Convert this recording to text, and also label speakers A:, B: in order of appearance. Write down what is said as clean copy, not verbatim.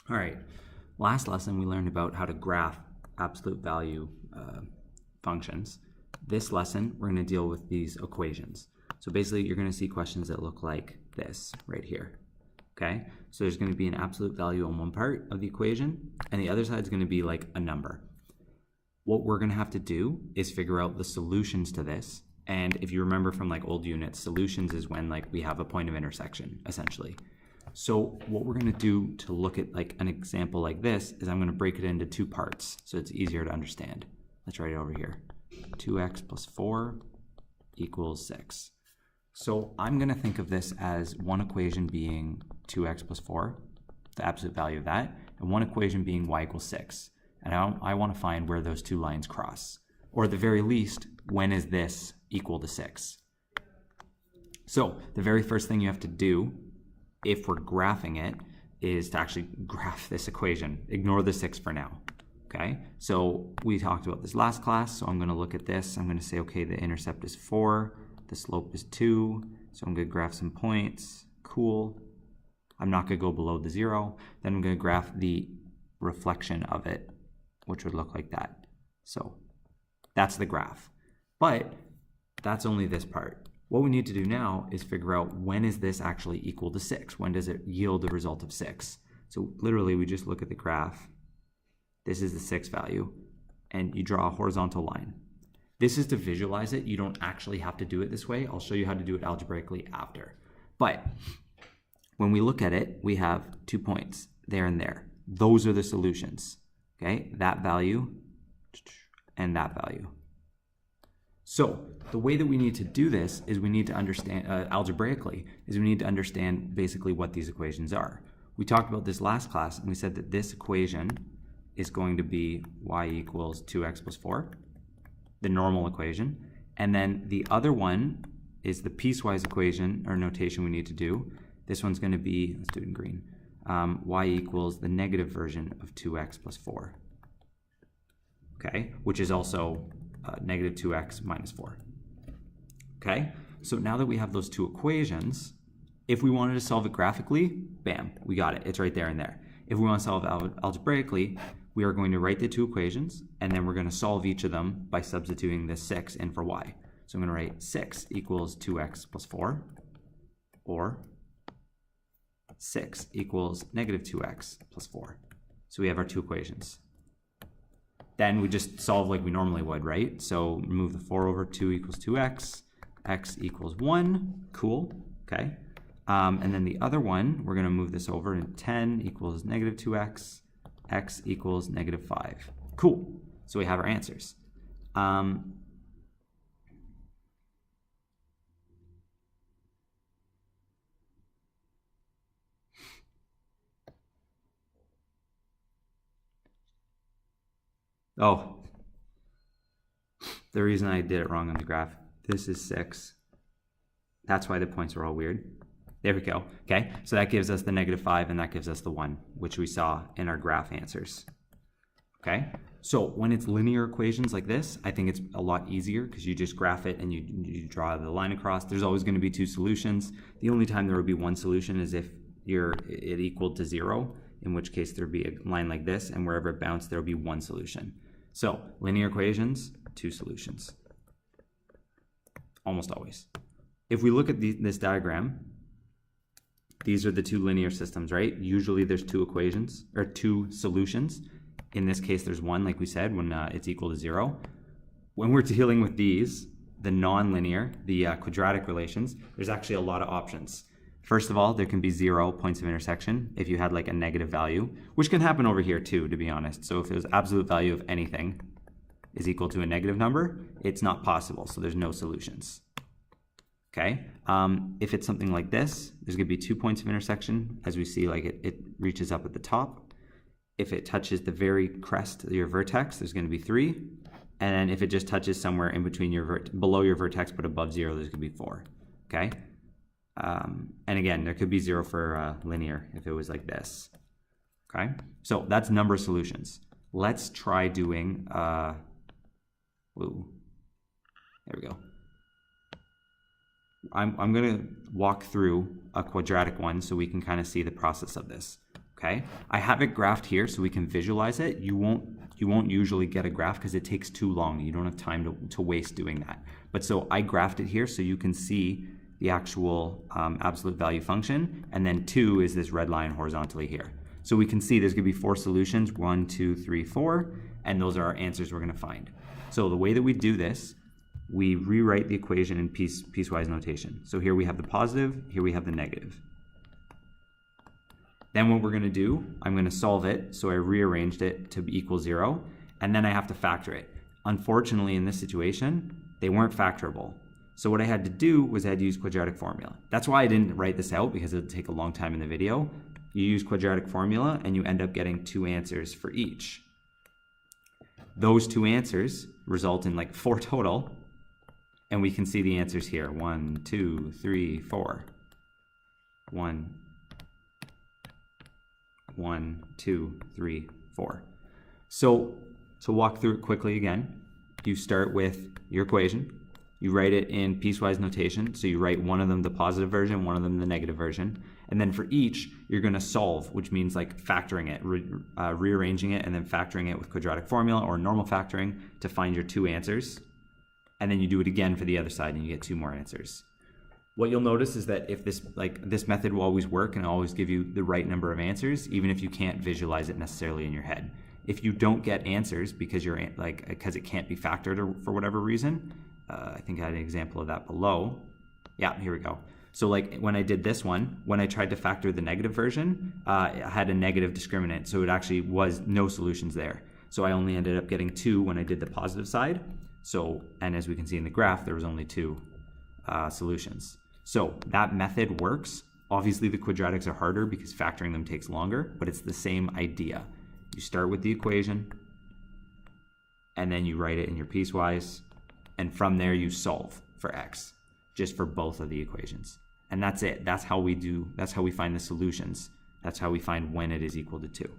A: All right, last lesson we learned about how to graph absolute value functions. This lesson, we're going to deal with these equations. So basically, you're going to see questions that look like this right here. Okay, so there's going to be an absolute value on one part of the equation, and the other side is going to be like a number. What we're going to have to do is figure out the solutions to this. And if you remember from like old units, solutions is when like we have a point of intersection, essentially. So what we're going to do to look at like an example like this is I'm going to break it into two parts so it's easier to understand. Let's write it over here. 2x plus 4 equals 6. So I'm going to think of this as one equation being 2x plus 4, the absolute value of that, and one equation being y equals 6. And I want to find where those two lines cross. Or at the very least, when is this equal to 6? So the very first thing you have to do, if we're graphing it, is to actually graph this equation. Ignore the 6 for now. Okay, so we talked about this last class, so I'm going to look at this. I'm going to say, okay, the intercept is 4, the slope is 2, so I'm going to graph some points. Cool. I'm not going to go below the 0. Then I'm going to graph the reflection of it, which would look like that. So that's the graph. But that's only this part. What we need to do now is figure out when is this actually equal to 6? When does it yield the result of 6? So literally we just look at the graph. This is the 6 value, and you draw a horizontal line. This is to visualize it. You don't actually have to do it this way. I'll show you how to do it algebraically after. But when we look at it, we have 2 points there and there. Those are the solutions. Okay, that value and that value. So the way that we need to do this is we need to understand algebraically is we need to understand basically what these equations are. We talked about this last class, and we said that this equation is going to be y equals 2x plus 4, the normal equation. And then the other one is the piecewise equation or notation we need to do. This one's going to be, let's do it in green, y equals the negative version of 2x plus 4. Okay, which is also negative 2x minus 4. Okay, so now that we have those two equations, if we wanted to solve it graphically, bam, we got it. It's right there and there. If we want to solve it algebraically, we are going to write the two equations, and then we're going to solve each of them by substituting this 6 in for y. So I'm going to write 6 equals 2x plus 4, or 6 equals negative 2x plus 4. So we have our two equations. Then we just solve like we normally would, right? So move the 4 over, 2 equals 2x, x equals 1, cool, okay. And then the other one, we're going to move this over, and 10 equals negative 2x, x equals negative 5. Cool. So we have our answers. Oh, the reason I did it wrong on the graph, this is 6. That's why the points are all weird. There we go. Okay, so that gives us the negative 5, and that gives us the 1, which we saw in our graph answers. Okay, so when it's linear equations like this, I think it's a lot easier because you just graph it and you draw the line across. There's always going to be two solutions. The only time there would be one solution is if it equaled to 0, in which case there would be a line like this, and wherever it bounced, there would be one solution. So linear equations, two solutions. Almost always. If we look at this diagram, these are the two linear systems, right? Usually there's two equations, or two solutions. In this case, there's one, like we said, when it's equal to 0. When we're dealing with these, the non-linear, the quadratic relations, there's actually a lot of options. First of all, there can be 0 points of intersection if you had like a negative value, which can happen over here too, to be honest. So if it was absolute value of anything is equal to a negative number, it's not possible, so there's no solutions. Okay, if it's something like this, there's going to be 2 points of intersection. As we see, like it reaches up at the top. If it touches the very crest of your vertex, there's going to be 3. And then if it just touches somewhere in between below your vertex but above 0, there's going to be 4. Okay, and again, there could be 0 for linear if it was like this. Okay, so that's number of solutions. Let's try doing, there we go. I'm going to walk through a quadratic one so we can kind of see the process of this. okay? I have it graphed here so we can visualize it. You won't usually get a graph because it takes too long. You don't have time to waste doing that. But so I graphed it here so you can see the actual absolute value function, and then 2 is this red line horizontally here. So we can see there's going to be 4 solutions, 1, 2, 3, 4, and those are our answers we're going to find. So the way that we do this, we rewrite the equation in piecewise notation. So here we have the positive, here we have the negative. Then what we're going to do, I'm going to solve it, so I rearranged it to equal 0, and then I have to factor it. Unfortunately, in this situation, they weren't factorable. So what I had to do was I had to use quadratic formula. That's why I didn't write this out, because it would take a long time in the video. You use quadratic formula, and you end up getting 2 answers for each. Those 2 answers result in like 4 total, and we can see the answers here. 1, 2, 3, 4. 1, 2, 3, 4. So to walk through it quickly again, you start with your equation. You write it in piecewise notation. So you write one of them the positive version, one of them the negative version. And then for each, you're going to solve, which means like factoring it, rearranging it, and then factoring it with quadratic formula or normal factoring to find your 2 answers. And then you do it again for the other side and you get 2 more answers. What you'll notice is that if this method will always work and always give you the right number of answers, even if you can't visualize it necessarily in your head. If you don't get answers because because it can't be factored or for whatever reason, I think I had an example of that below. Yeah, here we go. So like when I did this one, when I tried to factor the negative version, I had a negative discriminant, so it actually was no solutions there. So I only ended up getting 2 when I did the positive side. So, and as we can see in the graph, there was only 2 solutions. So that method works. Obviously the quadratics are harder because factoring them takes longer, but it's the same idea. You start with the equation, and then you write it in your piecewise, and from there you solve for x, just for both of the equations. And that's it. That's how we find the solutions. That's how we find when it is equal to 2.